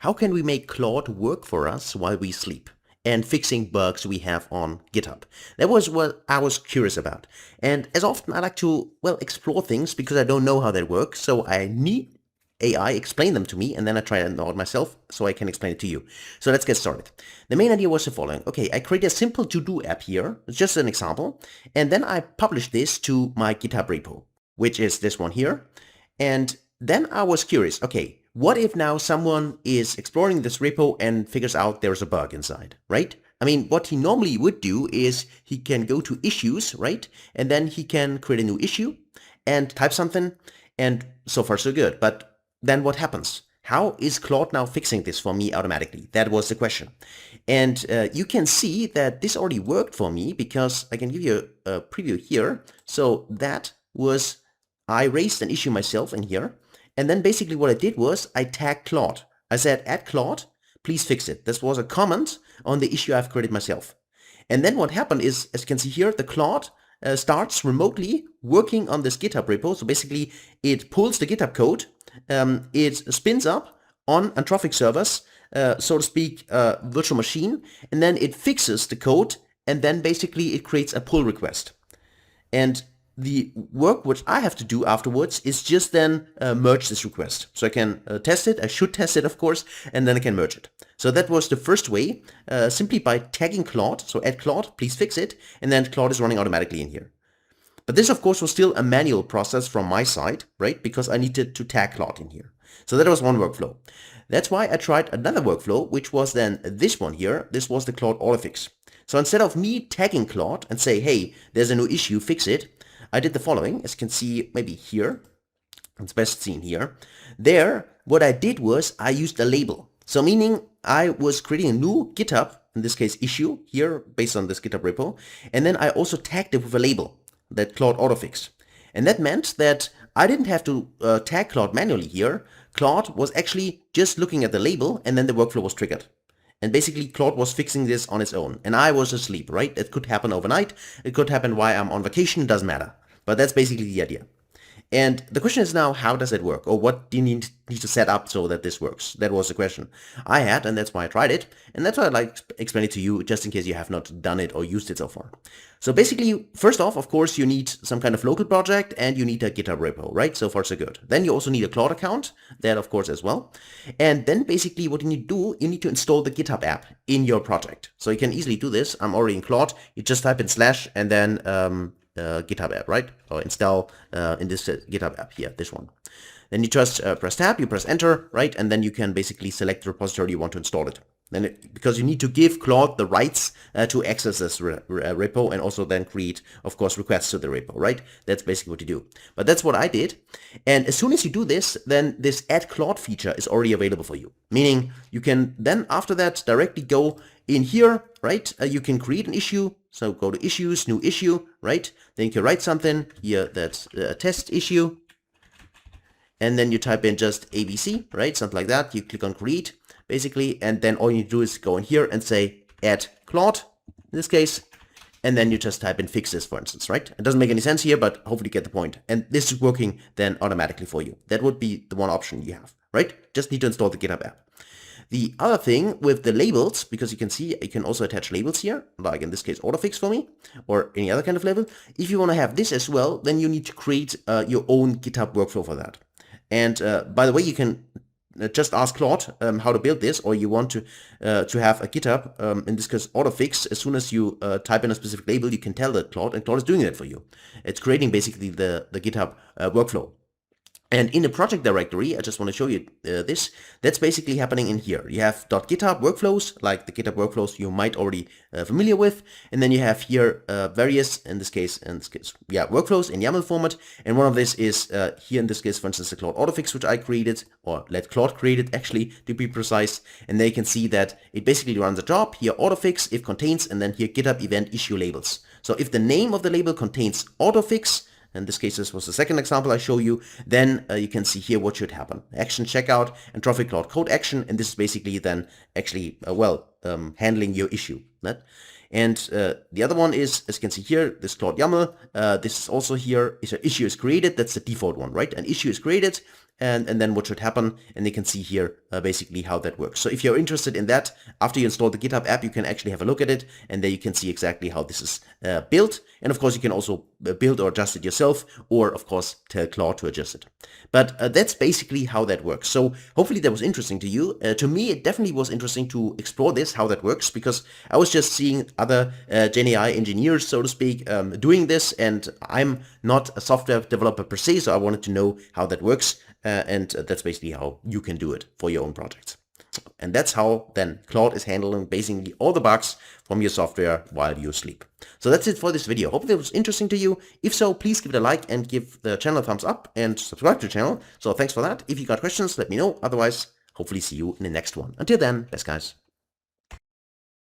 how can we make Claude work for us while we sleep and fixing bugs we have on GitHub? That was what I was curious about. And as often I like to, well, explore things because I don't know how they work. So I need AI explain them to me, and then I try it out myself so I can explain it to you. So let's get started. The main idea was the following. Okay, I create a simple to-do app here. It's just an example. And then I publish this to my GitHub repo, which is this one here. And then I was curious, okay, what if now someone is exploring this repo and figures out there's a bug inside, right? I mean, what he normally would do is he can go to issues, right? And then he can create a new issue and type something, and so far so good. But then what happens? How is Claude now fixing this for me automatically? That was the question. And you can see that this already worked for me because I can give you a preview here. So that was, I raised an issue myself in here. And then basically what I did was I tagged Claude. I said, add Claude, please fix it. This was a comment on the issue I've created myself. And then what happened is, as you can see here, the Claude starts remotely working on this GitHub repo. So basically it pulls the GitHub code, it spins up on Anthropic servers, so to speak, virtual machine, and then it fixes the code, and then basically it creates a pull request. And the work which I have to do afterwards is just then merge this request. So I can test it, I should test it of course, and then I can merge it. So that was the first way, simply by tagging Claude. So add Claude, please fix it, and then Claude is running automatically in here. But this of course was still a manual process from my side, right? Because I needed to tag Claude in here. So that was one workflow. That's why I tried another workflow, which was then this one here. This was the Claude autofix. So instead of me tagging Claude and say, hey, there's a new issue, fix it, I did the following, as you can see maybe here. It's best seen here. There, what I did was I used a label. So meaning I was creating a new GitHub, in this case issue here, based on this GitHub repo. And then I also tagged it with a label, that Claude autofix. And that meant that I didn't have to tag Claude manually here. Claude was actually just looking at the label, and then the workflow was triggered. And basically Claude was fixing this on its own. And I was asleep, right? It could happen overnight. It could happen while I'm on vacation, doesn't matter. But that's basically the idea. And the question is now, how does it work? Or what do you need to set up so that this works? That was the question I had, and that's why I tried it. And that's why I'd like to explain it to you, just in case you have not done it or used it so far. So basically, first off, of course, you need some kind of local project and you need a GitHub repo, right? So far, so good. Then you also need a Claude account, that of course as well. And then basically what you need to do, you need to install the GitHub app in your project. So you can easily do this. I'm already in Claude. You just type in / and then GitHub app, right? Or install in this GitHub app here, this one. Then you just press tab, you press enter, right? And then you can basically select the repository you want to install it. Then because you need to give Claude the rights to access this repo and also then create, of course, requests to the repo, right? That's basically what you do. But that's what I did. And as soon as you do this, then this add Claude feature is already available for you. Meaning you can then after that directly go in here, right? You can create an issue. So go to issues, new issue, right? Then you can write something here that's a test issue. And then you type in just ABC, right? Something like that. You click on create, basically. And then all you need to do is go in here and say add Claude, in this case. And then you just type in fix this, for instance, right? It doesn't make any sense here, but hopefully you get the point. And this is working then automatically for you. That would be the one option you have, right? Just need to install the GitHub app. The other thing with the labels, because you can see you can also attach labels here, like in this case autofix for me, or any other kind of label. If you want to have this as well, then you need to create your own GitHub workflow for that. And by the way, you can just ask Claude how to build this, or you want to have a GitHub, in this case autofix. As soon as you type in a specific label, you can tell that Claude, and Claude is doing that for you. It's creating basically the GitHub workflow. And in the project directory, I just want to show you this. That's basically happening in here. You have .github workflows, like the GitHub workflows you might already familiar with. And then you have here various, in this case, workflows in YAML format. And one of this is here in this case, for instance, the Claude autofix, which I created, or let Claude create it actually, to be precise. And there you can see that it basically runs a job. Here autofix, if contains, and then here GitHub event issue labels. So if the name of the label contains autofix, in this case, this was the second example I show you, then you can see here what should happen. Action checkout, Anthropic Claude Code action, and this is basically then actually, handling your issue. Right? And the other one is, as you can see here, this Claude YAML. This is also here, is an issue is created. That's the default one, right? An issue is created. and then what should happen, and you can see here basically how that works. So if you're interested in that, after you install the GitHub app, you can actually have a look at it, and there you can see exactly how this is built. And of course, you can also build or adjust it yourself, or of course tell Claude to adjust it. But that's basically how that works. So hopefully that was interesting to you. To me, it definitely was interesting to explore this, how that works, because I was just seeing other GenAI engineers, so to speak, doing this, and I'm not a software developer per se, so I wanted to know how that works, and that's basically how you can do it for your own projects. And that's how then Claude is handling basically all the bugs from your software while you sleep. So that's it for this video. Hope it was interesting to you. If so, please give it a like and give the channel a thumbs up and subscribe to the channel. So thanks for that. If you got questions, let me know. Otherwise, hopefully see you in the next one. Until then, best guys.